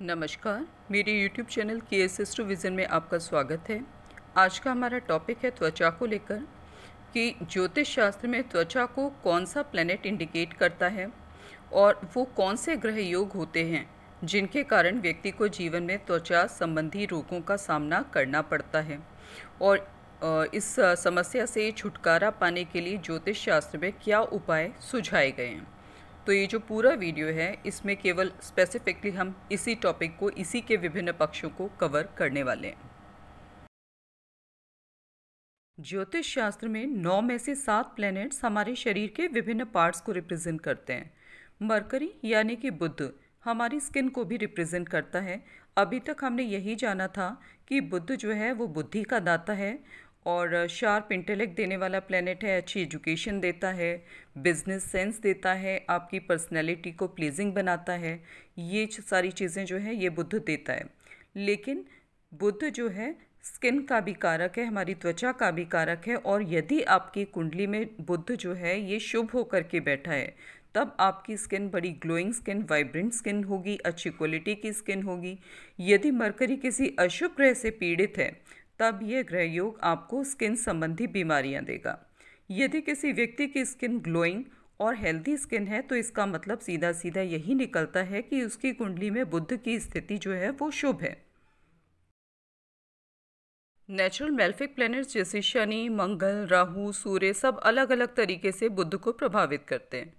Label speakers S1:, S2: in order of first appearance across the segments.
S1: नमस्कार, मेरे YouTube channel KSS two vision में आपका स्वागत है। आज का हमारा टॉपिक है त्वचा को लेकर कि ज्योतिष शास्त्र में त्वचा को कौन सा प्लैनेट इंडिकेट करता है और वो कौन से ग्रह योग होते हैं जिनके कारण व्यक्ति को जीवन में त्वचा संबंधी रोगों का सामना करना पड़ता है और इस समस्या से छुटकारा पाने के लिए ज्योतिष शास्त्र में क्या उपाय सुझाए गए हैं। तो ये जो पूरा वीडियो है इसमें केवल स्पेसिफिकली हम इसी टॉपिक को, इसी के विभिन्न पक्षों को कवर करने वाले हैं। ज्योतिष शास्त्र में 9 में से 7 प्लैनेट्स हमारे शरीर के विभिन्न पार्ट्स को रिप्रेजेंट करते हैं। मरकरी यानी कि बुध हमारी स्किन को भी रिप्रेजेंट करता है। अभी तक हमने यही जाना था कि बुध जो है वो बुद्धि का दाता है और शार्प इंटेलेक्ट देने वाला प्लैनेट है, अच्छी एजुकेशन देता है, बिजनेस सेंस देता है, आपकी पर्सनैलिटी को प्लीजिंग बनाता है। ये सारी चीज़ें जो है ये बुध देता है। लेकिन बुध जो है स्किन का भी कारक है, हमारी त्वचा का भी कारक है और यदि आपकी कुंडली में बुध जो है ये शुभ होकर के बैठा है तब आपकी स्किन बड़ी ग्लोइंग स्किन, वाइब्रेंट स्किन होगी, अच्छी क्वालिटी की स्किन होगी। यदि मरकरी किसी अशुभ ग्रह से पीड़ित है तब यह ग्रह योग आपको स्किन संबंधी बीमारियां देगा। यदि किसी व्यक्ति की स्किन ग्लोइंग और हेल्दी स्किन है तो इसका मतलब सीधा सीधा यही निकलता है कि उसकी कुंडली में बुध की स्थिति जो है वो शुभ है। नेचुरल मेलेफिक प्लैनेट्स जैसे शनि, मंगल, राहु, सूर्य सब अलग अलग तरीके से बुध को प्रभावित करते हैं।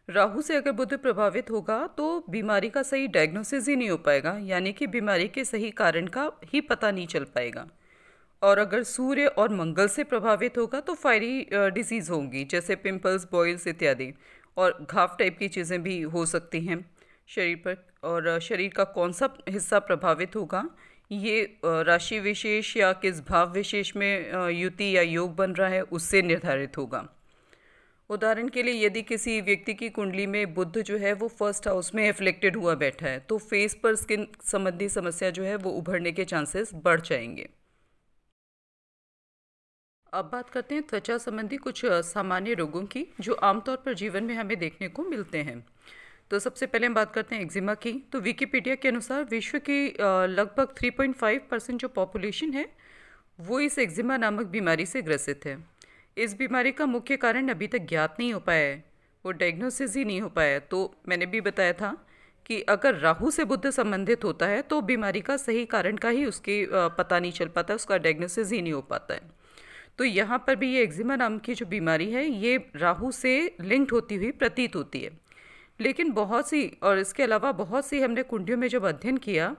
S1: राहु से अगर बुध प्रभावित होगा तो बीमारी का सही डायग्नोसिस ही नहीं हो पाएगा, यानी कि बीमारी के सही कारण का ही पता नहीं चल पाएगा। और अगर सूर्य और मंगल से प्रभावित होगा तो फायरी डिजीज़ होंगी जैसे पिंपल्स, बॉयल्स इत्यादि, और घाव टाइप की चीज़ें भी हो सकती हैं शरीर पर। और शरीर का कौन सा हिस्सा प्रभावित होगा ये राशि विशेष या किस भाव विशेष में युति या योग बन रहा है उससे निर्धारित होगा। उदाहरण के लिए यदि किसी व्यक्ति की कुंडली में बुध जो है वो फर्स्ट हाउस में एफ्लेक्टेड हुआ बैठा है तो फेस पर स्किन संबंधी समस्या जो है वो उभरने के चांसेस बढ़ जाएंगे। अब बात करते हैं त्वचा संबंधी कुछ सामान्य रोगों की जो आमतौर पर जीवन में हमें देखने को मिलते हैं। तो सबसे पहले हम बात करते हैं एक्जिमा की। तो विकिपीडिया के अनुसार विश्व की लगभग 3.5% जो पॉपुलेशन है वो इस एक्जिमा नामक बीमारी से ग्रसित है। इस बीमारी का मुख्य कारण अभी तक ज्ञात नहीं हो पाया है, वो डायग्नोसिस ही नहीं हो पाया है। तो मैंने भी बताया था कि अगर राहु से बुध संबंधित होता है तो बीमारी का सही कारण का ही उसके पता नहीं चल पाता, उसका डायग्नोसिस ही नहीं हो पाता है। तो यहाँ पर भी ये एक्जिमा नाम की जो बीमारी है ये राहु से लिंक्ड होती हुई प्रतीत होती है। लेकिन बहुत सी, और इसके अलावा बहुत सी हमने कुंडलियों में जब अध्ययन किया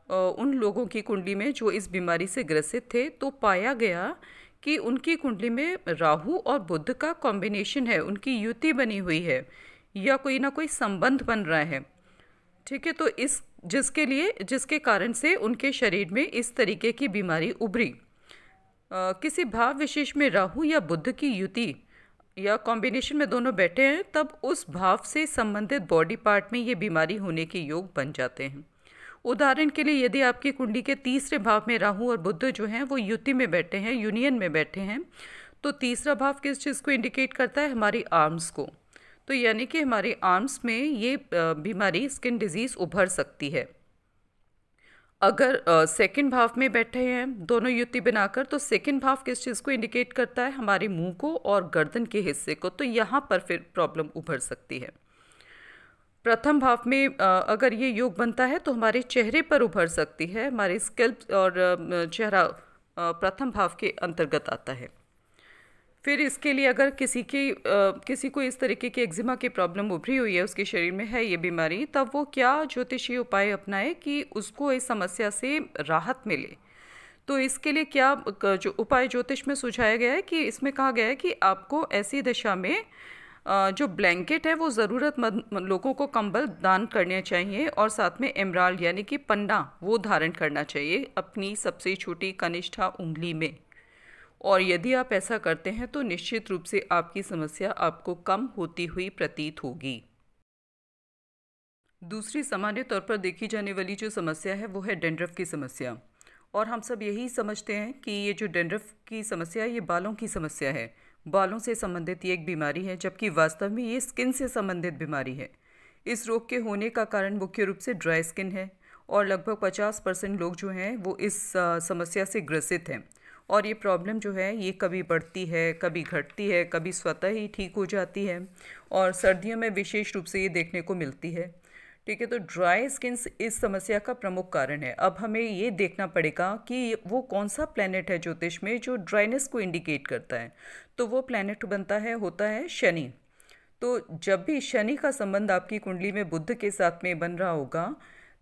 S1: उन लोगों की कुंडली में जो इस बीमारी से ग्रसित थे तो पाया गया कि उनकी कुंडली में राहु और बुध का कॉम्बिनेशन है, उनकी युति बनी हुई है या कोई ना कोई संबंध बन रहा है। ठीक है, तो इस जिसके कारण से उनके शरीर में इस तरीके की बीमारी उभरी। किसी भाव विशेष में राहु या बुध की युति या कॉम्बिनेशन में दोनों बैठे हैं तब उस भाव से संबंधित बॉडी पार्ट में ये बीमारी होने के योग बन जाते हैं। उदाहरण के लिए यदि आपकी कुंडली के तीसरे भाव में राहु और बुध जो हैं वो युति में बैठे हैं, यूनियन में बैठे हैं, तो तीसरा भाव किस चीज़ को इंडिकेट करता है? हमारी आर्म्स को। तो यानी कि हमारे आर्म्स में ये बीमारी, स्किन डिजीज़ उभर सकती है। अगर सेकंड भाव में बैठे हैं दोनों युति बनाकर तो सेकंड भाव किस चीज़ को इंडिकेट करता है? हमारे मुंह को और गर्दन के हिस्से को। तो यहाँ पर फिर प्रॉब्लम उभर सकती है। प्रथम भाव में अगर ये योग बनता है तो हमारे चेहरे पर उभर सकती है। हमारे स्कैल्प और चेहरा प्रथम भाव के अंतर्गत आता है। फिर इसके लिए अगर किसी को इस तरीके की एक्जिमा की प्रॉब्लम उभरी हुई है, उसके शरीर में है ये बीमारी, तब वो क्या ज्योतिषीय उपाय अपनाए कि उसको इस समस्या से राहत मिले। तो इसके लिए क्या जो उपाय ज्योतिष में सुझाया गया है कि इसमें कहा गया है कि आपको ऐसी दशा में जो ब्लैंकेट है वो ज़रूरतमंद लोगों को कंबल दान करने चाहिए और साथ में एमराल्ड यानी कि पन्ना वो धारण करना चाहिए अपनी सबसे छोटी कनिष्ठा उंगली में। और यदि आप ऐसा करते हैं तो निश्चित रूप से आपकी समस्या आपको कम होती हुई प्रतीत होगी। दूसरी सामान्य तौर पर देखी जाने वाली जो समस्या है वो है डैंड्रफ की समस्या। और हम सब यही समझते हैं कि ये जो डैंड्रफ की समस्या है ये बालों की समस्या है, बालों से संबंधित ये एक बीमारी है, जबकि वास्तव में ये स्किन से संबंधित बीमारी है। इस रोग के होने का कारण मुख्य रूप से ड्राई स्किन है और लगभग 50% लोग जो हैं वो इस समस्या से ग्रसित हैं। और ये प्रॉब्लम जो है ये कभी बढ़ती है, कभी घटती है, कभी स्वतः ही ठीक हो जाती है, और सर्दियों में विशेष रूप से ये देखने को मिलती है। ठीक है, तो ड्राई स्किन इस समस्या का प्रमुख कारण है। अब हमें ये देखना पड़ेगा कि वो कौन सा प्लैनेट है ज्योतिष में जो ड्राइनेस को इंडिकेट करता है। तो वो प्लैनेट होता है शनि। तो जब भी शनि का संबंध आपकी कुंडली में बुध के साथ में बन रहा होगा,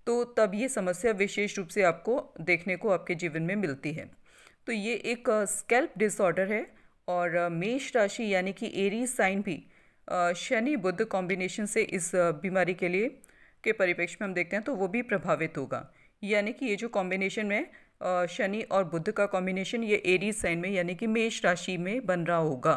S1: तो तब ये समस्या विशेष रूप से आपको देखने को आपके जीवन में मिलती है। तो ये एक स्कैल्प डिसऑर्डर है, और मेष राशि यानी कि एरीज साइन भी शनि बुध कॉम्बिनेशन से इस बीमारी के लिए के परिप्रेक्ष्य में हम देखते हैं तो वो भी प्रभावित होगा। यानी कि ये जो कॉम्बिनेशन में शनि और बुध का कॉम्बिनेशन ये एरीज साइन में यानी कि मेष राशि में बन रहा होगा।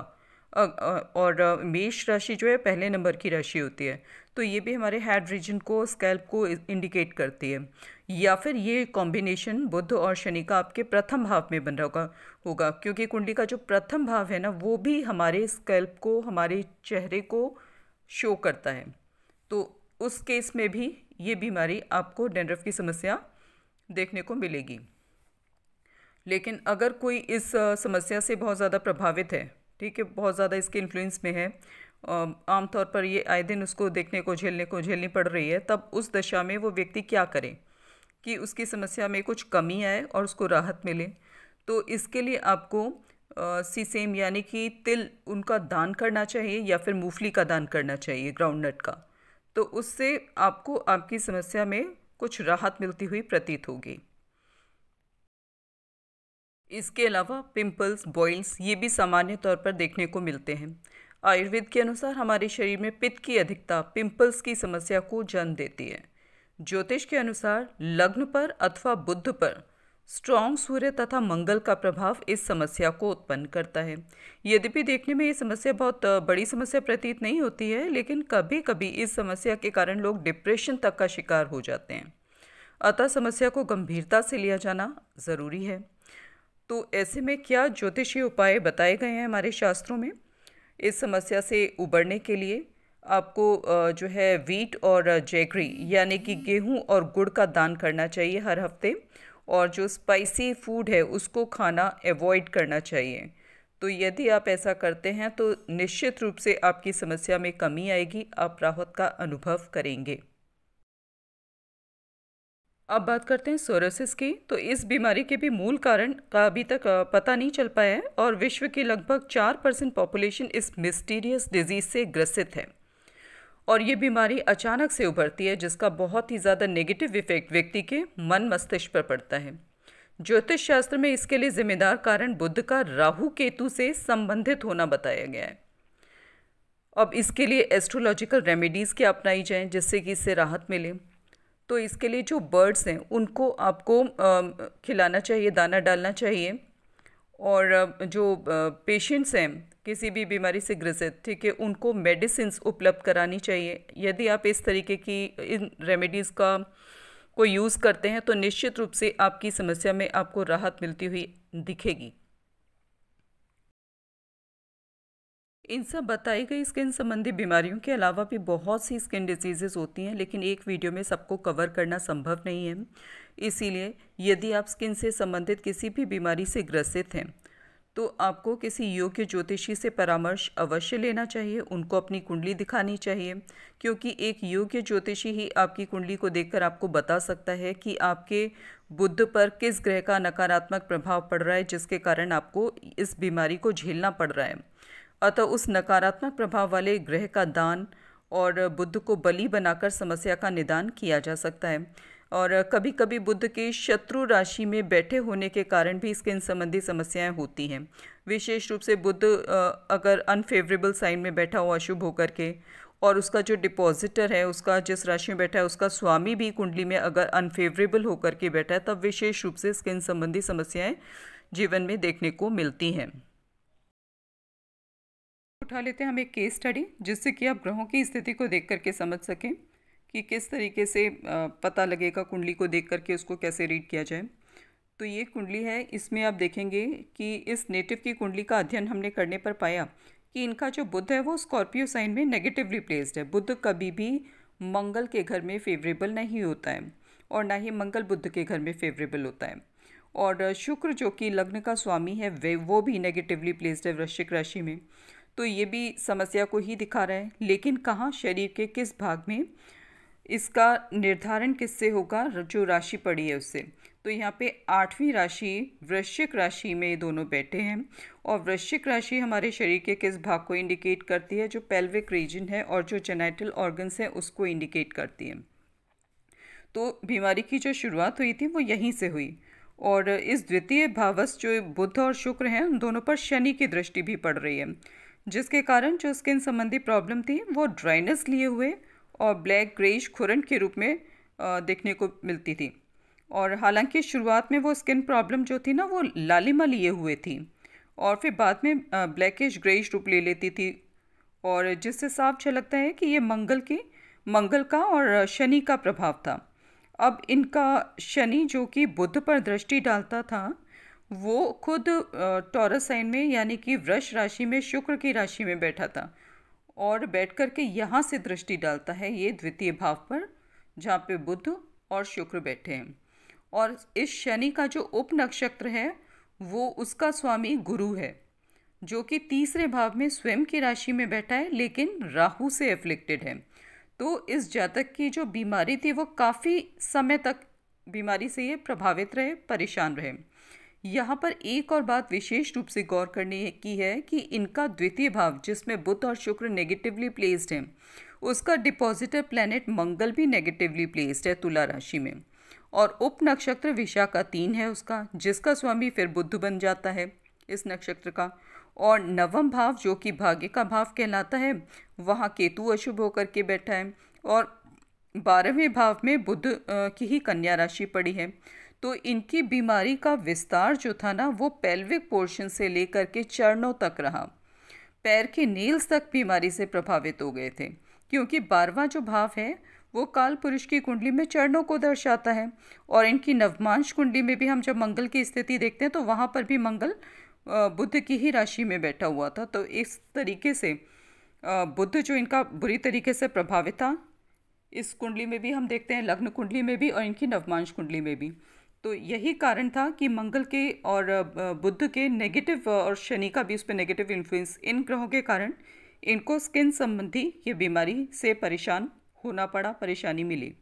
S1: और मेष राशि जो है पहले नंबर की राशि होती है, तो ये भी हमारे हेड रीजन को, स्कैल्प को इंडिकेट करती है। या फिर ये कॉम्बिनेशन बुध और शनि का आपके प्रथम भाव में बन रहा होगा, क्योंकि कुंडली का जो प्रथम भाव है ना वो भी हमारे स्कैल्प को, हमारे चेहरे को शो करता है। तो उस केस में भी ये बीमारी आपको डैंड्रफ की समस्या देखने को मिलेगी। लेकिन अगर कोई इस समस्या से बहुत ज़्यादा प्रभावित है, ठीक है, बहुत ज़्यादा इसके इन्फ्लुएंस में है, आमतौर पर ये आए दिन उसको देखने को झेलनी पड़ रही है, तब उस दशा में वो व्यक्ति क्या करे कि उसकी समस्या में कुछ कमी आए और उसको राहत मिले। तो इसके लिए आपको सीसेम यानी कि तिल उनका दान करना चाहिए, या फिर मूंगफली का दान करना चाहिए, ग्राउंडनट का। तो उससे आपको आपकी समस्या में कुछ राहत मिलती हुई प्रतीत होगी। इसके अलावा पिंपल्स, बॉइल्स ये भी सामान्य तौर पर देखने को मिलते हैं। आयुर्वेद के अनुसार हमारे शरीर में पित्त की अधिकता पिंपल्स की समस्या को जन्म देती है। ज्योतिष के अनुसार लग्न पर अथवा बुध पर स्ट्रॉन्ग सूर्य तथा मंगल का प्रभाव इस समस्या को उत्पन्न करता है। यद्यपि देखने में ये समस्या बहुत बड़ी समस्या प्रतीत नहीं होती है, लेकिन कभी कभी इस समस्या के कारण लोग डिप्रेशन तक का शिकार हो जाते हैं। अतः समस्या को गंभीरता से लिया जाना ज़रूरी है। तो ऐसे में क्या ज्योतिषीय उपाय बताए गए हैं हमारे शास्त्रों में इस समस्या से उबरने के लिए? आपको जो है वीट और जैगरी यानी कि गेहूं और गुड़ का दान करना चाहिए हर हफ्ते, और जो स्पाइसी फूड है उसको खाना अवॉइड करना चाहिए। तो यदि आप ऐसा करते हैं तो निश्चित रूप से आपकी समस्या में कमी आएगी, आप राहत का अनुभव करेंगे। अब बात करते हैं सोरोसिस की। तो इस बीमारी के भी मूल कारण का अभी तक पता नहीं चल पाया है, और विश्व की लगभग 4% पॉपुलेशन इस मिस्टीरियस डिजीज से ग्रसित है। और ये बीमारी अचानक से उभरती है, जिसका बहुत ही ज़्यादा नेगेटिव इफेक्ट व्यक्ति के मन मस्तिष्क पर पड़ता है। ज्योतिष शास्त्र में इसके लिए जिम्मेदार कारण बुध का राहु केतु से संबंधित होना बताया गया है। अब इसके लिए एस्ट्रोलॉजिकल रेमेडीज़ क्या अपनाई जाएं जिससे कि इससे राहत मिले? तो इसके लिए जो बर्ड्स हैं उनको आपको खिलाना चाहिए, दाना डालना चाहिए। और जो पेशेंट्स हैं किसी भी बीमारी से ग्रसित, ठीक है, उनको मेडिसिन्स उपलब्ध करानी चाहिए। यदि आप इस तरीके की इन रेमेडीज़ को यूज़ करते हैं तो निश्चित रूप से आपकी समस्या में आपको राहत मिलती हुई दिखेगी। इन सब बताई गई स्किन संबंधी बीमारियों के अलावा भी बहुत सी स्किन डिजीज़ेज़ होती हैं, लेकिन एक वीडियो में सबको कवर करना संभव नहीं है। इसीलिए यदि आप स्किन से संबंधित किसी भी बीमारी से ग्रसित हैं तो आपको किसी योग्य ज्योतिषी से परामर्श अवश्य लेना चाहिए, उनको अपनी कुंडली दिखानी चाहिए, क्योंकि एक योग्य ज्योतिषी ही आपकी कुंडली को देखकर आपको बता सकता है कि आपके बुध पर किस ग्रह का नकारात्मक प्रभाव पड़ रहा है जिसके कारण आपको इस बीमारी को झेलना पड़ रहा है। अतः उस नकारात्मक प्रभाव वाले ग्रह का दान और बुध को बलि बनाकर समस्या का निदान किया जा सकता है। और कभी कभी बुध के शत्रु राशि में बैठे होने के कारण भी स्किन संबंधी समस्याएं होती हैं। विशेष रूप से बुध अगर अनफेवरेबल साइन में बैठा हो अशुभ होकर के, और उसका जो डिपॉजिटर है, उसका जिस राशि में बैठा है, उसका स्वामी भी कुंडली में अगर अनफेवरेबल होकर के बैठा है, तब विशेष रूप से स्किन संबंधी समस्याएं जीवन में देखने को मिलती हैं। उठा लेते हैं हम एक केस स्टडी, जिससे कि आप ग्रहों की स्थिति को देख करके समझ सकें कि किस तरीके से पता लगेगा कुंडली को देख करके उसको कैसे रीड किया जाए। तो ये कुंडली है, इसमें आप देखेंगे कि इस नेटिव की कुंडली का अध्ययन हमने करने पर पाया कि इनका जो बुध है वो स्कॉर्पियो साइन में नेगेटिवली प्लेस्ड है। बुध कभी भी मंगल के घर में फेवरेबल नहीं होता है, और ना ही मंगल बुध के घर में फेवरेबल होता है। और शुक्र जो कि लग्न का स्वामी है वे वो भी नेगेटिवली प्लेस्ड है वृश्चिक राशि में। तो ये भी समस्या को ही दिखा रहा है, लेकिन कहाँ, शरीर के किस भाग में, इसका निर्धारण किससे होगा, जो राशि पड़ी है उससे। तो यहाँ पे 8वीं राशि वृश्चिक राशि में दोनों बैठे हैं, और वृश्चिक राशि हमारे शरीर के किस भाग को इंडिकेट करती है, जो पेल्विक रीजन है और जो जेनिटल ऑर्गन्स है उसको इंडिकेट करती है। तो बीमारी की जो शुरुआत हुई थी वो यहीं से हुई, और इस द्वितीय भावस्थ जो बुध और शुक्र हैं उन दोनों पर शनि की दृष्टि भी पड़ रही है, जिसके कारण जो स्किन संबंधी प्रॉब्लम थी वो ड्राइनेस लिए हुए और ब्लैक ग्रेइश खुरन के रूप में देखने को मिलती थी। और हालांकि शुरुआत में वो स्किन प्रॉब्लम जो थी ना वो लालिमा लिए हुए थी, और फिर बाद में ब्लैकिश ग्रेइश रूप ले लेती थी, और जिससे साफ झलकता है कि ये मंगल का और शनि का प्रभाव था। अब इनका शनि जो कि बुध पर दृष्टि डालता था वो खुद टॉरस साइन में यानी कि वृष राशि में शुक्र की राशि में बैठा था, और बैठ कर के यहाँ से दृष्टि डालता है ये द्वितीय भाव पर, जहाँ पे बुध और शुक्र बैठे हैं। और इस शनि का जो उप नक्षत्र है वो उसका स्वामी गुरु है, जो कि तीसरे भाव में स्वयं की राशि में बैठा है, लेकिन राहु से एफ्लिक्टेड है। तो इस जातक की जो बीमारी थी वो काफ़ी समय तक बीमारी से ये प्रभावित रहे, परेशान रहे। यहाँ पर एक और बात विशेष रूप से गौर करने की है कि इनका द्वितीय भाव जिसमें बुध और शुक्र नेगेटिवली प्लेस्ड हैं, उसका डिपॉजिटर प्लैनेट मंगल भी नेगेटिवली प्लेस्ड है तुला राशि में, और उप नक्षत्र विशाखा 3 है उसका, जिसका स्वामी फिर बुध बन जाता है इस नक्षत्र का। और नवम भाव जो कि भाग्य का भाव कहलाता है वहाँ केतु अशुभ होकर के बैठा है, और 12वें भाव में बुध की ही कन्या राशि पड़ी है। तो इनकी बीमारी का विस्तार जो था ना वो पेल्विक पोर्शन से लेकर के चरणों तक रहा, पैर के नेल्स तक बीमारी से प्रभावित हो गए थे, क्योंकि 12वां जो भाव है वो काल पुरुष की कुंडली में चरणों को दर्शाता है। और इनकी नवमांश कुंडली में भी हम जब मंगल की स्थिति देखते हैं तो वहाँ पर भी मंगल बुध की ही राशि में बैठा हुआ था। तो इस तरीके से बुध जो इनका बुरी तरीके से प्रभावित था, इस कुंडली में भी हम देखते हैं, लग्न कुंडली में भी और इनकी नवमांश कुंडली में भी। तो यही कारण था कि मंगल के और बुध के नेगेटिव और शनि का भी उस पर नेगेटिव इन्फ्लुएंस, इन ग्रहों के कारण इनको स्किन संबंधी ये बीमारी से परेशान होना पड़ा, परेशानी मिली।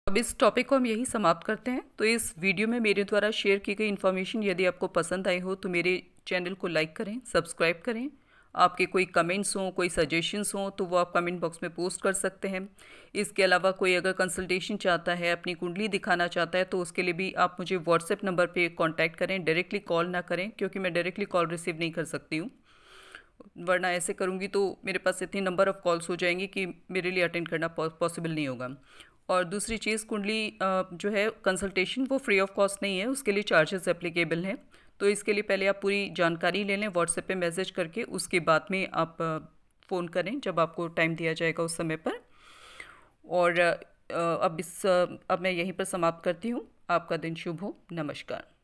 S1: अब इस टॉपिक को हम यही समाप्त करते हैं। तो इस वीडियो में मेरे द्वारा शेयर की गई इन्फॉर्मेशन यदि आपको पसंद आई हो तो मेरे चैनल को लाइक करें, सब्सक्राइब करें। आपके कोई कमेंट्स हों, कोई सजेशंस हों तो वो आप कमेंट बॉक्स में पोस्ट कर सकते हैं। इसके अलावा कोई अगर कंसल्टेशन चाहता है, अपनी कुंडली दिखाना चाहता है, तो उसके लिए भी आप मुझे व्हाट्सएप नंबर पे कांटेक्ट करें, डायरेक्टली कॉल ना करें, क्योंकि मैं डायरेक्टली कॉल रिसीव नहीं कर सकती हूँ, वरना ऐसे करूँगी तो मेरे पास इतनी नंबर ऑफ़ कॉल्स हो जाएंगी कि मेरे लिए अटेंड करना पॉसिबल नहीं होगा। और दूसरी चीज़, कुंडली जो है कंसल्टेशन वो फ्री ऑफ कॉस्ट नहीं है, उसके लिए चार्जेस एप्लीकेबल हैं। तो इसके लिए पहले आप पूरी जानकारी ले लें व्हाट्सएप पे मैसेज करके, उसके बाद में आप फ़ोन करें जब आपको टाइम दिया जाएगा उस समय पर। और अब मैं यहीं पर समाप्त करती हूँ। आपका दिन शुभ हो। नमस्कार।